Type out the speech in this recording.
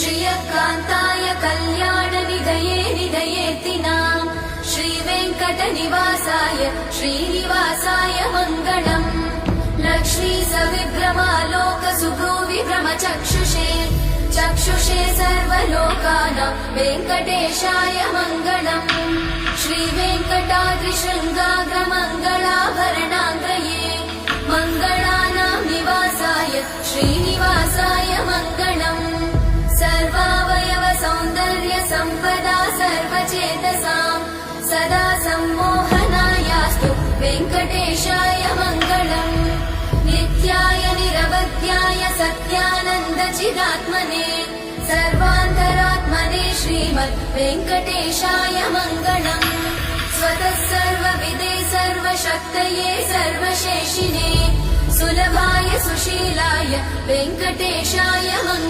श्रियकान्ताय कल्याणनिधये निधयेतिनाम् श्रीवेङ्कटनिवासाय श्रीनिवासाय मङ्गलम् लक्ष्मी सविभ्रमालोकसुभ्रूविभ्रमचक्षुषे चक्षुषे सर्वलोकानां वेङ्कटेशाय मङ्गलम् श्रीवेङ्कटाद्रिशृङ्गाग्रमङ्गलाभरणाङ्गये मङ्गलानां निवासाय श्रीनिवासाय मङ्गलम् सर्वावयव सौन्दर्य सम्पदा सर्वचेतसां सदा सम्मोहनायास्तु वेङ्कटेशाय मङ्गलम् नित्याय निरवध्याय सत्यानन्दचिदात्मने सर्वान्तरात्मने श्रीमद् वेङ्कटेशाय मङ्गलम् स्वतः सर्वविदे सर्वशक्तये सर्वशेषिने सुलभाय सुशीलाय वेङ्कटेशाय मङ्गलम्।